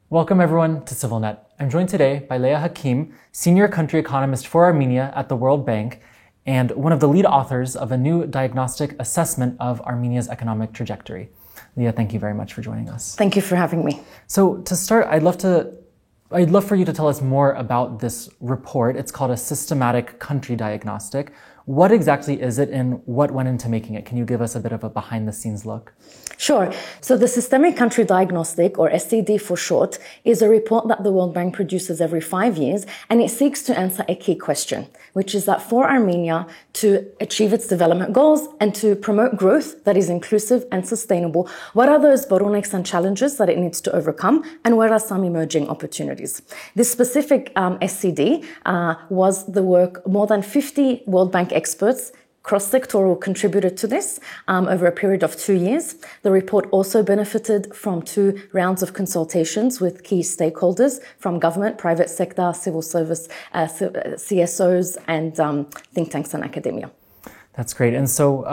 Welcome everyone to CivilNet. I'm joined today by Léa Hakim, Senior Country Economist for Armenia at the World Bank, and one of the lead authors of a new diagnostic assessment of Armenia's economic trajectory. Léa, thank you very much for joining us. Thank you for having me. So to start, I'd love for you to tell us more about this report. It's called a systematic country diagnostic. What exactly is it and what went into making it? Can you give us a bit of a behind the scenes look? Sure. So the Systemic Country Diagnostic, or SCD for short, is a report that the World Bank produces every 5 years, and it seeks to answer a key question, which is that for Armenia to achieve its development goals and to promote growth that is inclusive and sustainable, what are those bottlenecks and challenges that it needs to overcome, and where are some emerging opportunities? This specific SCD was the work more than 50 World Bank experts cross-sectoral contributed to this over a period of 2 years. The report also benefited from 2 rounds of consultations with key stakeholders from government, private sector, civil service, CSOs, and think tanks and academia. That's great. And so,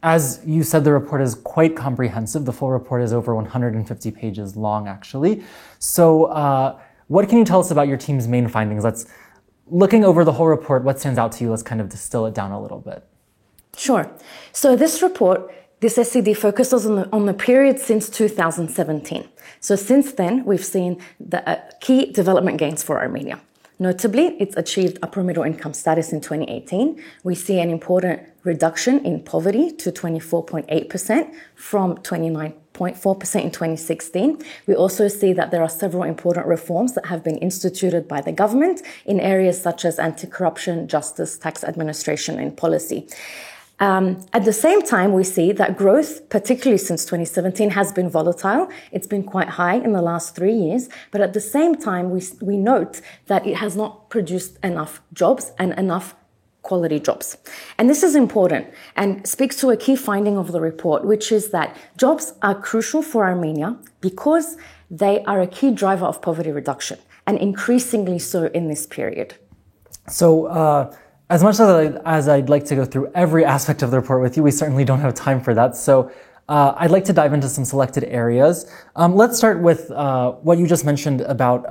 as you said, the report is quite comprehensive. The full report is over 150 pages long, actually. So, what can you tell us about your team's main findings? Looking over the whole report, what stands out to you? Let's kind of distill it down a little bit. Sure. So this report, this SCD focuses on the period since 2017. So since then, we've seen the key development gains for Armenia. Notably, it's achieved upper middle income status in 2018. We see an important reduction in poverty to 24.8% from 29.4% in 2016. We also see that there are several important reforms that have been instituted by the government in areas such as anti-corruption, justice, tax administration, and policy. At the same time, we see that growth, particularly since 2017, has been volatile. It's been quite high in the last 3 years. But at the same time, we note that it has not produced enough jobs and enough quality jobs. And this is important and speaks to a key finding of the report, which is that jobs are crucial for Armenia because they are a key driver of poverty reduction, and increasingly so in this period. So, as much as I'd like to go through every aspect of the report with you, we certainly don't have time for that. So I'd like to dive into some selected areas. Let's start with what you just mentioned about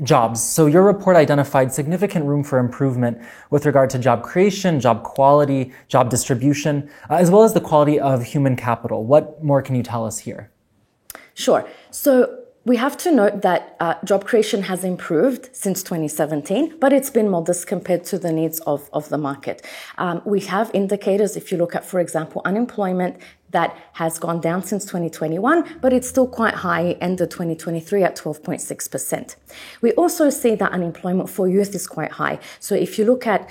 jobs. So your report identified significant room for improvement with regard to job creation, job quality, job distribution, as well as the quality of human capital. What more can you tell us here? Sure. So we have to note that job creation has improved since 2017, but it's been modest compared to the needs of the market. We have indicators, if you look at, for example, unemployment, that has gone down since 2021, but it's still quite high, ended 2023 at 12.6%. We also see that unemployment for youth is quite high. So if you look at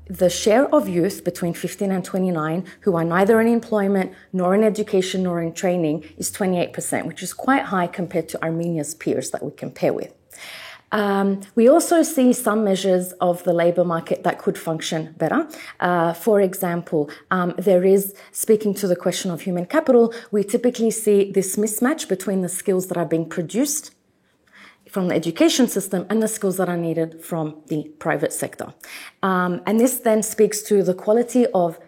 the share of youth between 15 and 29 who are neither in employment, nor in education, nor in training is 28%, which is quite high compared to Armenia's peers that we compare with. We also see some measures of the labor market that could function better. For example, there is, speaking to the question of human capital, we typically see this mismatch between the skills that are being produced from the education system and the skills that are needed from the private sector. And this then speaks to the quality of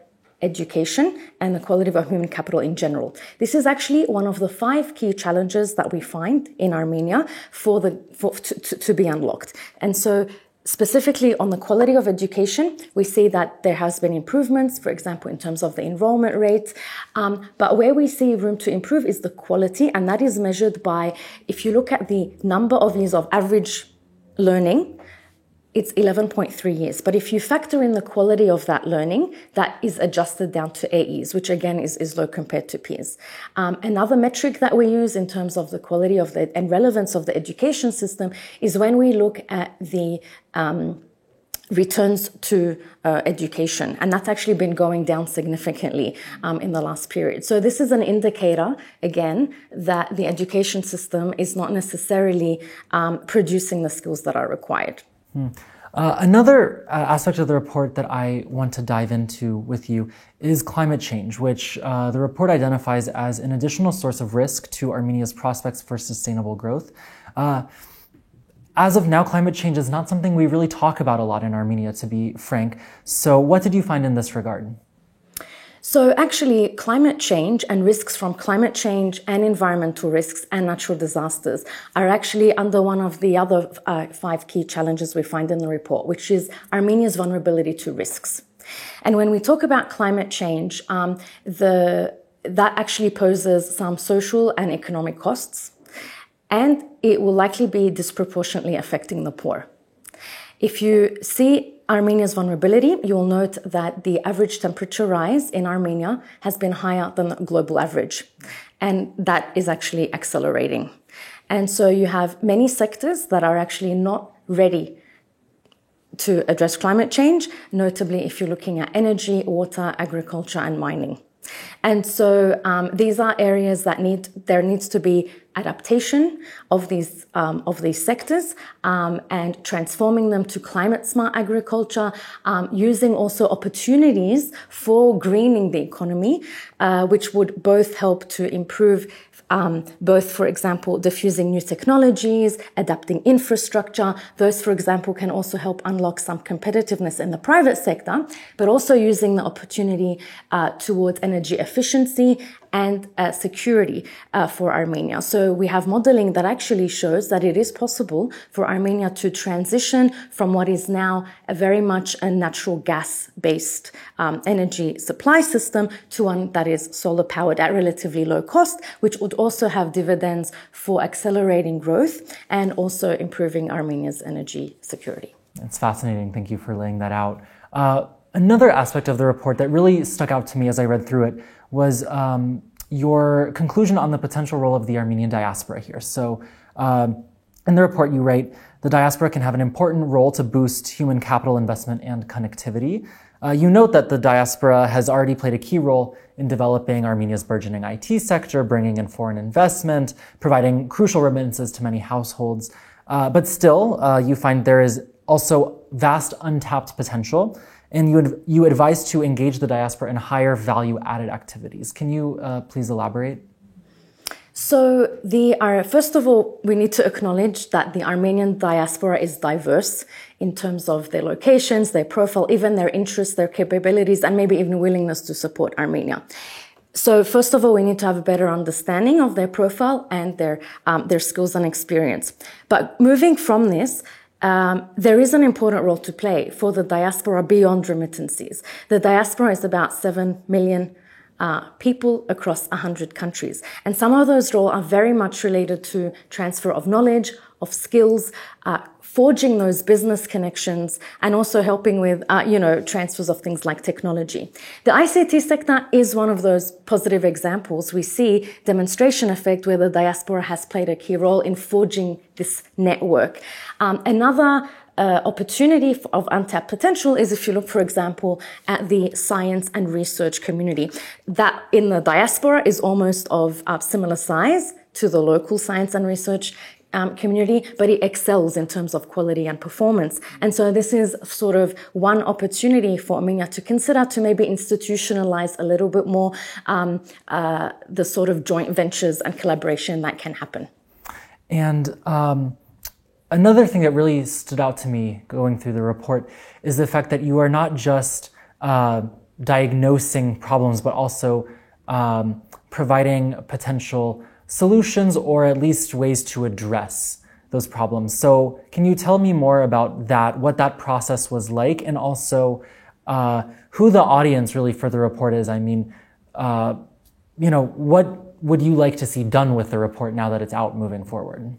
education and the quality of human capital in general. This is actually one of the 5 key challenges that we find in Armenia to be unlocked. And so specifically on the quality of education, we see that there has been improvements, for example, in terms of the enrollment rate. But where we see room to improve is the quality, and that is measured by, if you look at the number of years of average learning, it's 11.3 years. But if you factor in the quality of that learning, that is adjusted down to 8 years, which again is low compared to peers. Another metric that we use in terms of the quality of and relevance of the education system is when we look at the returns to education. And that's actually been going down significantly in the last period. So this is an indicator, again, that the education system is not necessarily producing the skills that are required. Another aspect of the report that I want to dive into with you is climate change, which the report identifies as an additional source of risk to Armenia's prospects for sustainable growth. As of now, climate change is not something we really talk about a lot in Armenia, to be frank. So what did you find in this regard? So actually, climate change and risks from climate change and environmental risks and natural disasters are actually under one of the other 5 key challenges we find in the report, which is Armenia's vulnerability to risks. And when we talk about climate change, that actually poses some social and economic costs, and it will likely be disproportionately affecting the poor. If you see Armenia's vulnerability, you will note that the average temperature rise in Armenia has been higher than the global average, and that is actually accelerating. And so you have many sectors that are actually not ready to address climate change, notably if you're looking at energy, water, agriculture, and mining. And so these are areas that there needs to be adaptation of these sectors and transforming them to climate smart agriculture, using also opportunities for greening the economy, which would both help to improve both, for example, diffusing new technologies, adapting infrastructure. Those, for example, can also help unlock some competitiveness in the private sector, but also using the opportunity towards energy efficiency and security for Armenia. So we have modeling that actually shows that it is possible for Armenia to transition from what is now a very much a natural gas-based energy supply system to one that is solar-powered at relatively low cost, which would also have dividends for accelerating growth and also improving Armenia's energy security. It's fascinating. Thank you for laying that out. Another aspect of the report that really stuck out to me as I read through it was your conclusion on the potential role of the Armenian diaspora here. So in the report you write, the diaspora can have an important role to boost human capital investment and connectivity. You note that the diaspora has already played a key role in developing Armenia's burgeoning IT sector, bringing in foreign investment, providing crucial remittances to many households. But still, you find there is also vast untapped potential, and you advise to engage the diaspora in higher value-added activities. Can you please elaborate? So first of all, we need to acknowledge that the Armenian diaspora is diverse in terms of their locations, their profile, even their interests, their capabilities, and maybe even willingness to support Armenia. So first of all, we need to have a better understanding of their profile and their skills and experience. But moving from this, there is an important role to play for the diaspora beyond remittances. The diaspora is about 7 million people across 100 countries. And some of those roles are very much related to transfer of knowledge, of skills, forging those business connections, and also helping with, transfers of things like technology. The ICT sector is one of those positive examples. We see demonstration effect where the diaspora has played a key role in forging this network. Another opportunity of untapped potential is if you look, for example, at the science and research community. That in the diaspora is almost of similar size to the local science and research community, but it excels in terms of quality and performance. And so this is sort of one opportunity for Armenia to consider to maybe institutionalize a little bit more the sort of joint ventures and collaboration that can happen. And another thing that really stood out to me going through the report is the fact that you are not just diagnosing problems, but also providing potential solutions or at least ways to address those problems. So can you tell me more about that, what that process was like, and also who the audience really for the report is? I mean, what would you like to see done with the report now that it's out moving forward?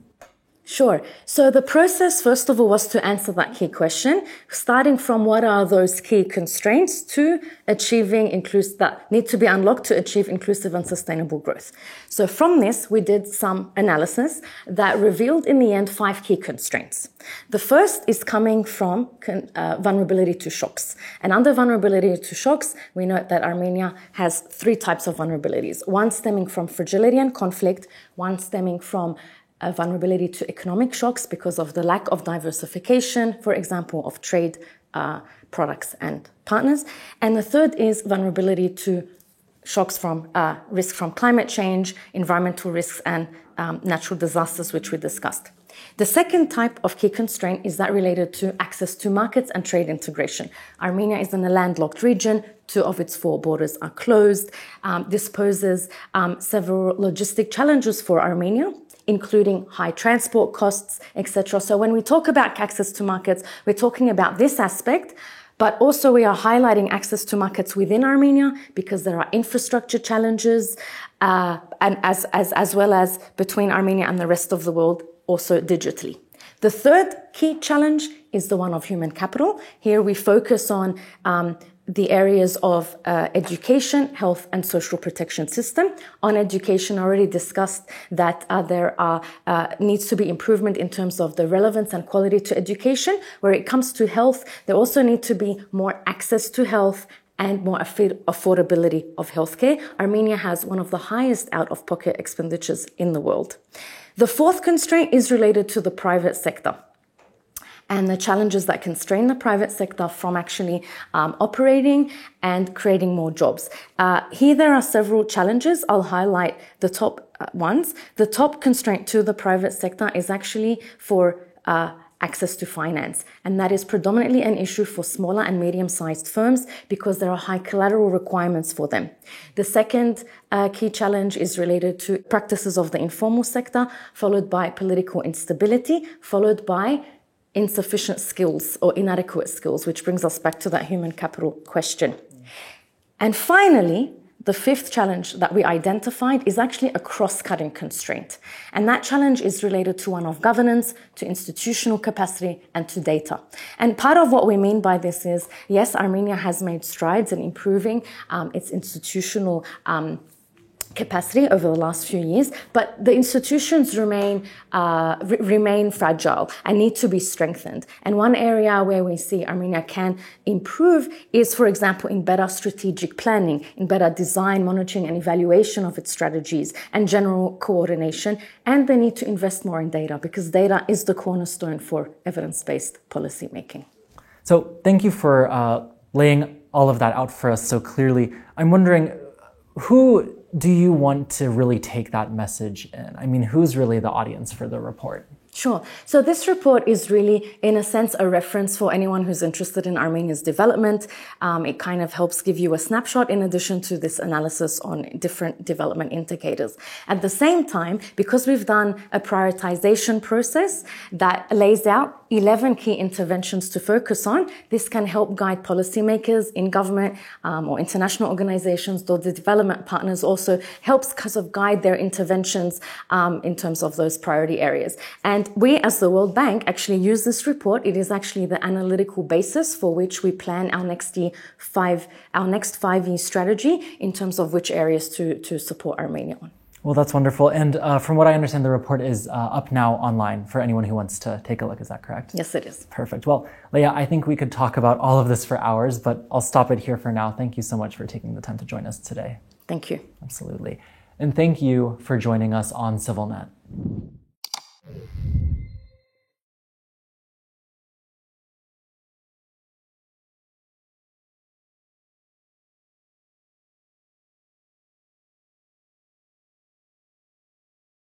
Sure. So the process, first of all, was to answer that key question, starting from what are those key constraints to achieving that need to be unlocked to achieve inclusive and sustainable growth. So from this, we did some analysis that revealed in the end 5 key constraints. The first is coming from vulnerability to shocks. And under vulnerability to shocks, we note that Armenia has 3 types of vulnerabilities. One stemming from fragility and conflict, one stemming from a vulnerability to economic shocks because of the lack of diversification, for example, of trade products and partners. And the third is vulnerability to shocks from risk from climate change, environmental risks, and natural disasters, which we discussed. The second type of key constraint is that related to access to markets and trade integration. Armenia is in a landlocked region. 2 of its 4 borders are closed. This poses several logistic challenges for Armenia, including high transport costs, etc. So when we talk about access to markets, we're talking about this aspect, but also we are highlighting access to markets within Armenia because there are infrastructure challenges, and as well as between Armenia and the rest of the world, also digitally. The third key challenge is the one of human capital. Here we focus on the areas of education, health, and social protection system. On education, I already discussed that there needs to be improvement in terms of the relevance and quality to education. Where it comes to health, there also need to be more access to health and more affordability of healthcare. Armenia has one of the highest out-of-pocket expenditures in the world. The fourth constraint is related to the private sector and the challenges that constrain the private sector from actually operating and creating more jobs. Here there are several challenges. I'll highlight the top ones. The top constraint to the private sector is actually for access to finance. And that is predominantly an issue for smaller and medium-sized firms because there are high collateral requirements for them. The second key challenge is related to practices of the informal sector, followed by political instability, followed by insufficient skills or inadequate skills, which brings us back to that human capital question. And finally, the fifth challenge that we identified is actually a cross-cutting constraint. And that challenge is related to one of governance, to institutional capacity, and to data. And part of what we mean by this is, yes, Armenia has made strides in improving its institutional capacity over the last few years, but the institutions remain fragile and need to be strengthened. And one area where we see Armenia can improve is, for example, in better strategic planning, in better design, monitoring, and evaluation of its strategies, and general coordination. And they need to invest more in data because data is the cornerstone for evidence-based policy making. So thank you for laying all of that out for us so clearly. I'm wondering, who do you want to really take that message in? I mean, who's really the audience for the report? Sure. So this report is really, in a sense, a reference for anyone who's interested in Armenia's development. It kind of helps give you a snapshot in addition to this analysis on different development indicators. At the same time, because we've done a prioritization process that lays out 11 key interventions to focus on, this can help guide policymakers in government or international organizations, though the development partners also helps kind of guide their interventions in terms of those priority areas. And we, as the World Bank, actually use this report. It is actually the analytical basis for which we plan our next 5-year strategy in terms of which areas to support Armenia on. Well, that's wonderful. And from what I understand, the report is up now online for anyone who wants to take a look. Is that correct? Yes, it is. Perfect. Well, Léa, I think we could talk about all of this for hours, but I'll stop it here for now. Thank you so much for taking the time to join us today. Thank you. Absolutely. And thank you for joining us on CivilNet.